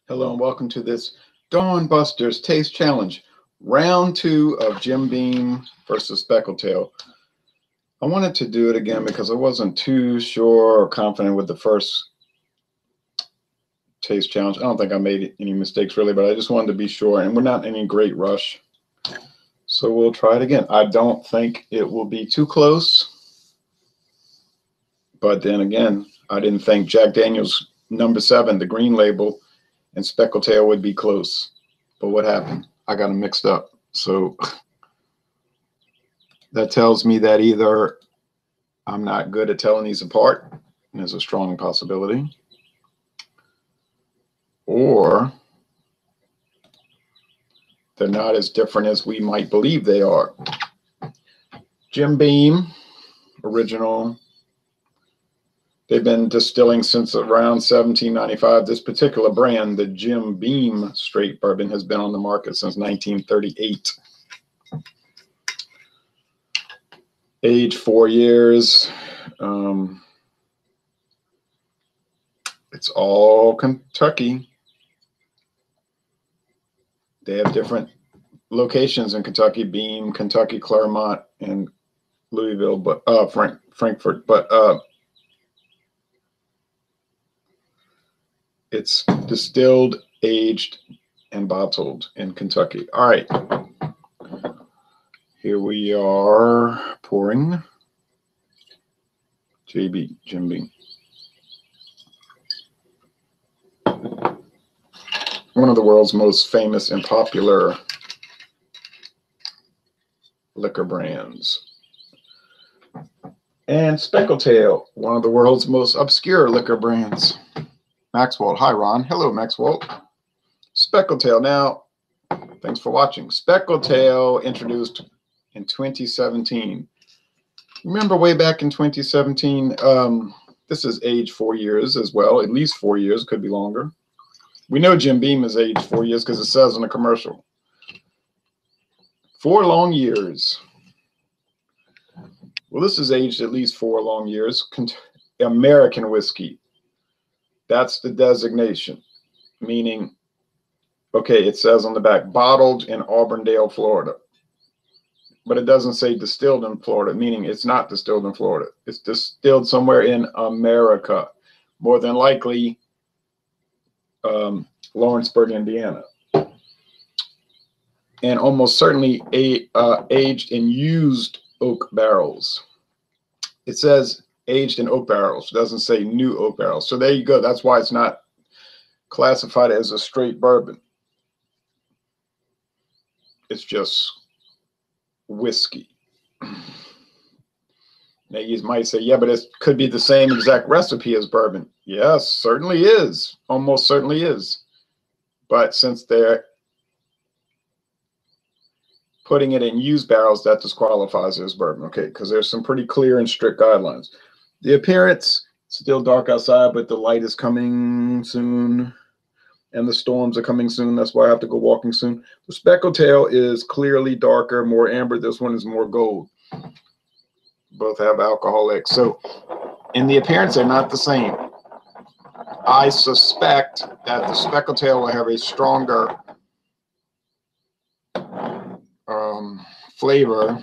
Hello and welcome to this Dawn Busters Taste Challenge, round 2 of Jim Beam versus Speckled Tail. I wanted to do it again because I wasn't too sure or confident with the first taste challenge. I don't think I made any mistakes really, but I just wanted to be sure, and we're not in any great rush. So we'll try it again. I don't think it will be too close, but then again, I didn't think Jack Daniel's number 7, the green label, and Speckled Tail would be close. But what happened? I got them mixed up. So that tells me that either I'm not good at telling these apart, and there's a strong possibility, or they're not as different as we might believe they are. Jim Beam, original. They've been distilling since around 1795. This particular brand, the Jim Beam Straight Bourbon, has been on the market since 1938. Age 4 years. It's all Kentucky. They have different locations in Kentucky: Beam, Kentucky, Claremont, and Louisville, but Frankfort. But it's distilled, aged, and bottled in Kentucky. All right. Here we are pouring Jim Beam. One of the world's most famous and popular liquor brands. And Speckled Tail, one of the world's most obscure liquor brands. Maxwell. Hi, Ron. Hello, Maxwell. Speckled Tail. Now, thanks for watching. Speckled Tail introduced in 2017. Remember way back in 2017, this is age 4 years as well, at least 4 years, could be longer. We know Jim Beam is aged 4 years because it says in the commercial. 4 long years. Well, this is aged at least 4 long years. American whiskey. That's the designation, meaning, okay, it says on the back, bottled in Auburndale, Florida. But it doesn't say distilled in Florida, meaning it's not distilled in Florida. It's distilled somewhere in America, more than likely Lawrenceburg, Indiana. And almost certainly aged in used oak barrels. It says aged in oak barrels. It doesn't say new oak barrels. So there you go. That's why it's not classified as a straight bourbon. It's just whiskey. Now you might say, yeah, but it could be the same exact recipe as bourbon. Yes, certainly is. Almost certainly is. But since they're putting it in used barrels, that disqualifies it as bourbon. Okay, because there's some pretty clear and strict guidelines. The appearance, still dark outside, but the light is coming soon. And the storms are coming soon. That's why I have to go walking soon. The Speckled Tail is clearly darker, more amber. This one is more gold. Both have alcoholic. So in the appearance, they're not the same. I suspect that the Speckled Tail will have a stronger flavor,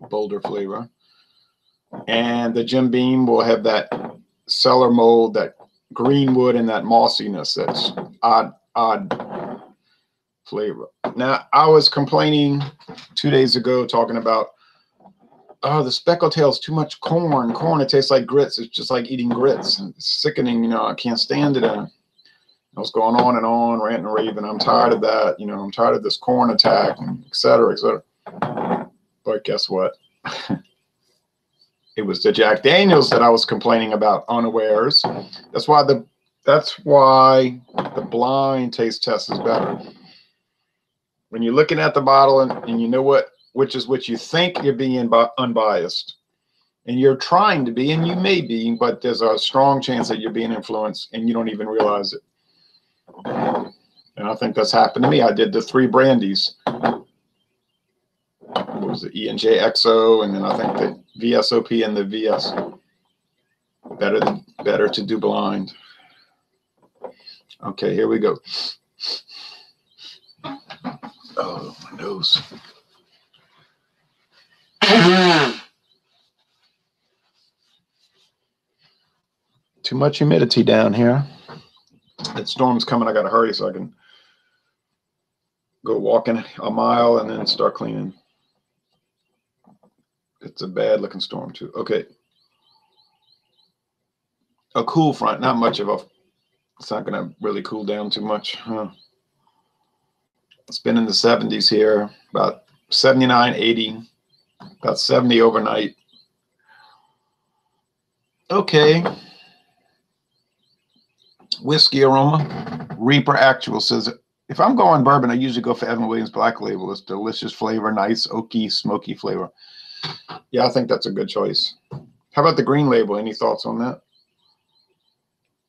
bolder flavor. And the Jim Beam will have that cellar mold, that greenwood, and that mossiness. That's odd flavor. Now, I was complaining 2 days ago talking about, oh, the Speckled Tail is too much corn. Corn, it tastes like grits. It's just like eating grits. And it's sickening, you know, I can't stand it. And I was going on and on, ranting and raving. I'm tired of that. You know, I'm tired of this corn attack, and et cetera, et cetera. But guess what? It was the Jack Daniels that I was complaining about unawares. That's why the blind taste test is better. When you're looking at the bottle and you know which is which, you think you're being unbiased, and you're trying to be, and you may be, but there's a strong chance that you're being influenced and you don't even realize it. And I think that's happened to me. I did the 3 brandies. What was it? E&J XO, and then I think the VSOP and the VS. Better to do blind. Okay, here we go. Oh, my nose. Too much humidity down here. That storm's coming. I got to hurry so I can go walking a mile and then start cleaning. It's a bad looking storm too. Okay. A cool front, not much of a, it's not going to really cool down too much. Huh? It's been in the 70s here, about 79, 80, about 70 overnight. Okay. Whiskey aroma. Reaper Actual says, if I'm going bourbon, I usually go for Evan Williams Black Label. It's delicious flavor, nice, oaky, smoky flavor. Yeah, I think that's a good choice. How about the Green Label? Any thoughts on that?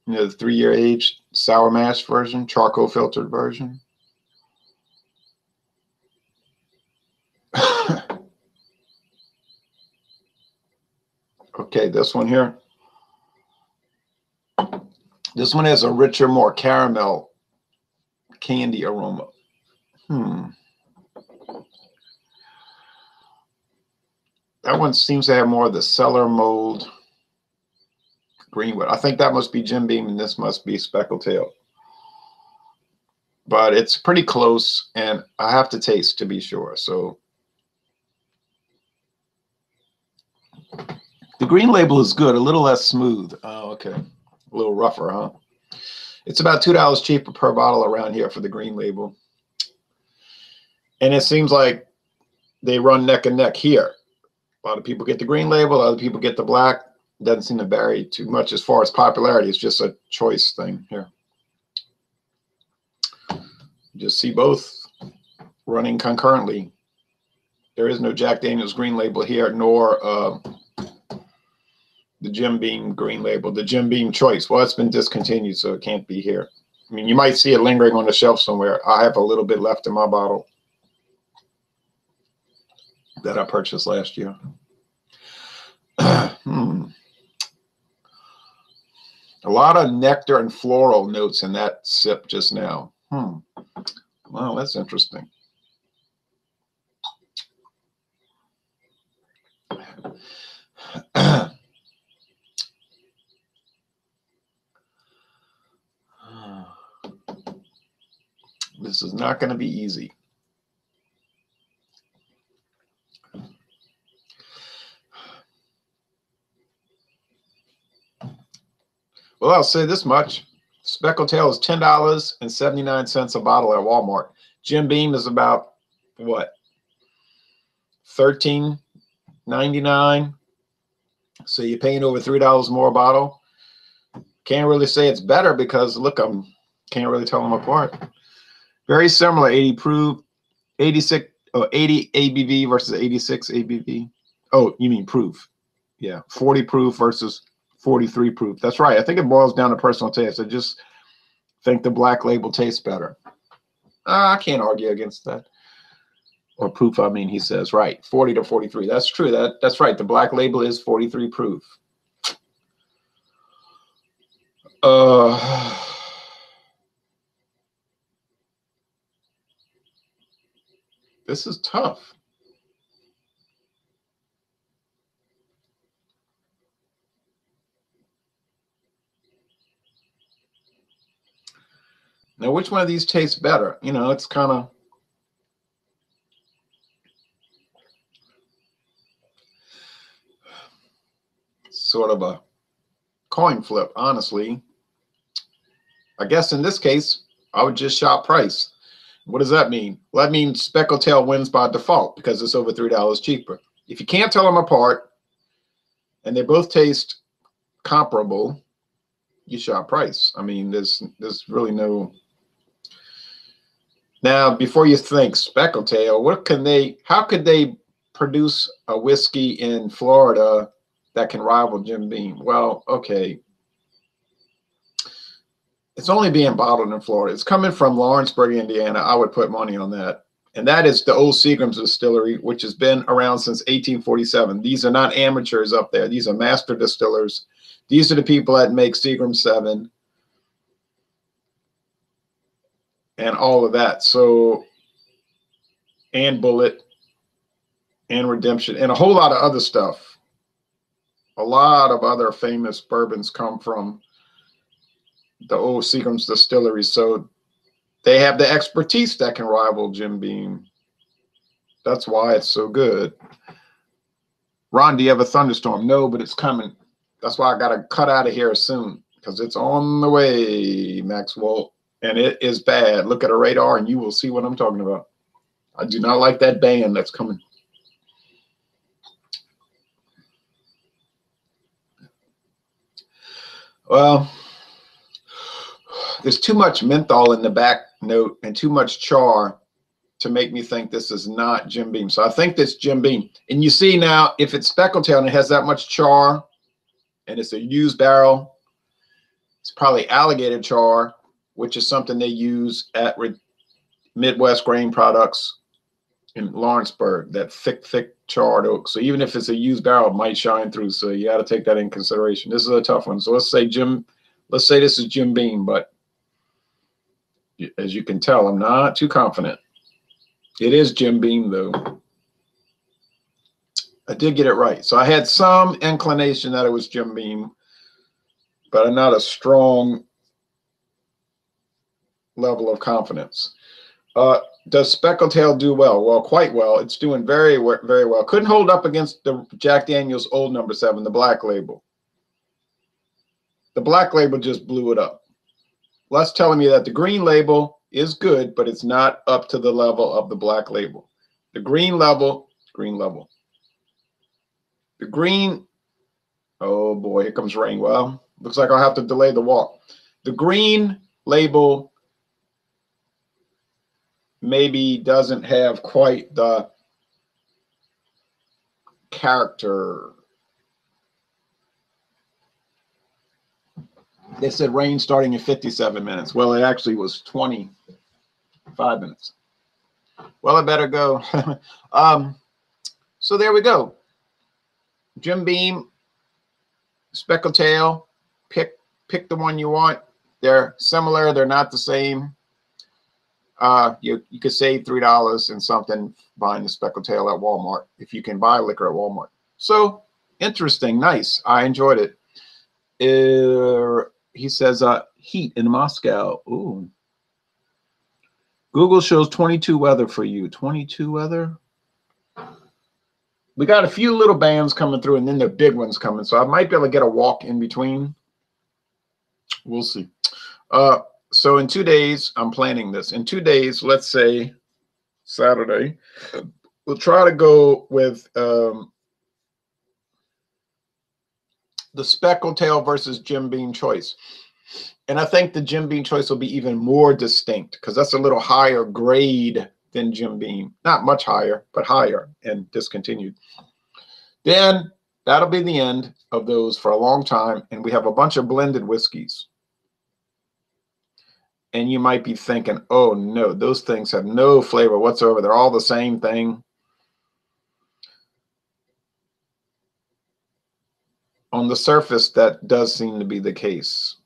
You know, the 3-year aged sour mash version, charcoal filtered version. Okay, this one here. This one has a richer, more caramel candy aroma. That one seems to have more of the cellar mold greenwood. I think that must be Jim Beam and this must be Speckled Tail. But it's pretty close and I have to taste to be sure. So the Green Label is good, a little less smooth. Oh, okay. A little rougher, huh? It's about $2 cheaper per bottle around here for the Green Label. And it seems like they run neck and neck here. A lot of people get the Green Label, other people get the black. It doesn't seem to vary too much as far as popularity. It's just a choice thing here. You just see both running concurrently. There is no Jack Daniel's Green Label here, nor the Jim Beam Green Label. The Jim Beam Choice, well, it's been discontinued, so it can't be here. I mean, you might see it lingering on the shelf somewhere. I have a little bit left in my bottle that I purchased last year. A lot of nectar and floral notes in that sip just now. Wow, that's interesting. This is not going to be easy. Well, I'll say this much. Speckled Tail is $10.79 a bottle at Walmart. Jim Beam is about, what, $13.99. So you're paying over $3 more a bottle. Can't really say it's better because, look, can't really tell them apart. Very similar, 80 proof, 86, 80 ABV versus 86 ABV. Oh, you mean proof. Yeah, 40 proof versus 43 proof. That's right. I think it boils down to personal taste. I just think the Black Label tastes better. I can't argue against that. Or proof, I mean, he says, right, 40 to 43. That's true. That's right. The Black Label is 43 proof. This is tough. Now, which one of these tastes better? You know, it's kind of sort of a coin flip, honestly. I guess in this case, I would just shop price. What does that mean? Well, that means Speckled Tail wins by default because it's over $3 cheaper. If you can't tell them apart and they both taste comparable, you shop price. I mean, there's really no. Now, before you think Speckled Tail, how could they produce a whiskey in Florida that can rival Jim Beam? Well, okay. It's only being bottled in Florida. It's coming from Lawrenceburg, Indiana. I would put money on that. And that is the old Seagram's distillery, which has been around since 1847. These are not amateurs up there. These are master distillers. These are the people that make Seagram 7. and all of that. So, and Bullet and Redemption and a whole lot of other stuff. A lot of other famous bourbons come from the old Seagram's distillery. So they have the expertise that can rival Jim Beam. That's why it's so good. Ron, do you have a thunderstorm? No, but it's coming. That's why I got to cut out of here soon because it's on the way, Maxwell. And it is bad. Look at a radar and you will see what I'm talking about. I do not like that band that's coming. Well, there's too much menthol in the back note and too much char to make me think this is not Jim Beam. So I think this Jim Beam. And you see now, if it's Speckled Tail and it has that much char and it's a used barrel, it's probably alligator char, which is something they use at Midwest Grain Products in Lawrenceburg, that thick charred oak. So even if it's a used barrel, it might shine through. So you got to take that in consideration. This is a tough one. So let's say this is Jim Beam, but as you can tell, I'm not too confident. It is Jim Beam, though. I did get it right. So I had some inclination that it was Jim Beam, but I'm not a strong level of confidence. Does Speckled Tail do well? Well, quite well. It's doing very, very well. Couldn't hold up against the Jack Daniel's Old No. 7, the black label. The black label just blew it up. Well, that's telling me that the green label is good, but it's not up to the level of the black label. The green level. The green, oh boy, here comes rain. Well, looks like I'll have to delay the walk. The green label maybe doesn't have quite the character. They said rain starting in 57 minutes. Well, it actually was 25 minutes. Well, I better go. So there we go. Jim Beam, Speckled Tail, pick the one you want. They're similar. They're not the same. You could save $3 and something buying the Speckled Tail at Walmart if you can buy liquor at Walmart. So interesting, nice. I enjoyed it. He says heat in Moscow. Ooh. Google shows 22 weather for you. 22 weather. We got a few little bands coming through, and then the big ones coming. So I might be able to get a walk in between. We'll see. So in 2 days, I'm planning this. In 2 days, let's say Saturday, we'll try to go with the Speckled Tail versus Jim Beam choice. And I think the Jim Beam choice will be even more distinct because that's a little higher grade than Jim Beam. Not much higher, but higher and discontinued. Then that'll be the end of those for a long time. And we have a bunch of blended whiskeys. And you might be thinking, oh no, those things have no flavor whatsoever. They're all the same thing. On the surface, that does seem to be the case.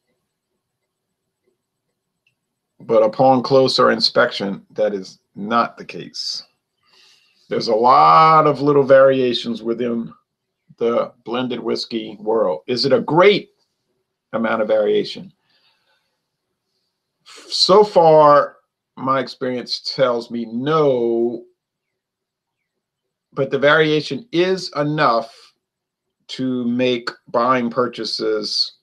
But upon closer inspection, that is not the case. There's a lot of little variations within the blended whiskey world. Is it a great amount of variation? So far, my experience tells me no, but the variation is enough to make buying purchases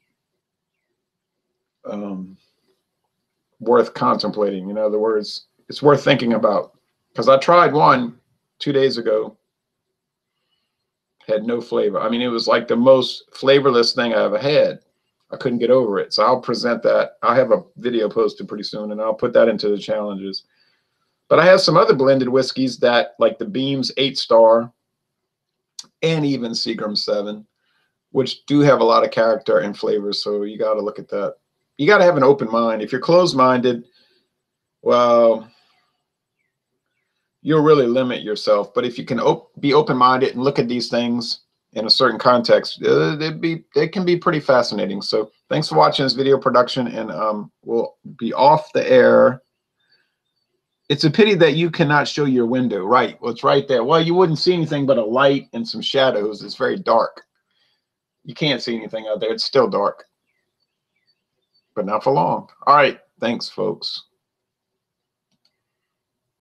worth contemplating. In other words, it's worth thinking about. Because I tried one 2 days ago, had no flavor. I mean, it was like the most flavorless thing I ever had. I couldn't get over it. So I'll present that. I'll have a video posted pretty soon, and I'll put that into the challenges. But I have some other blended whiskeys that, like the Beam's 8-star and even Seagram's 7, which do have a lot of character and flavor. So you got to look at that. You got to have an open mind. If you're closed-minded, well, you'll really limit yourself. But if you can be open-minded and look at these things in a certain context, they can be pretty fascinating. So thanks for watching this video production, and we'll be off the air It's a pity that you cannot show your window. Right. Well, it's right there. Well, you wouldn't see anything but a light and some shadows. It's very dark. You can't see anything out there. It's still dark. But not for long. All right. Thanks, folks.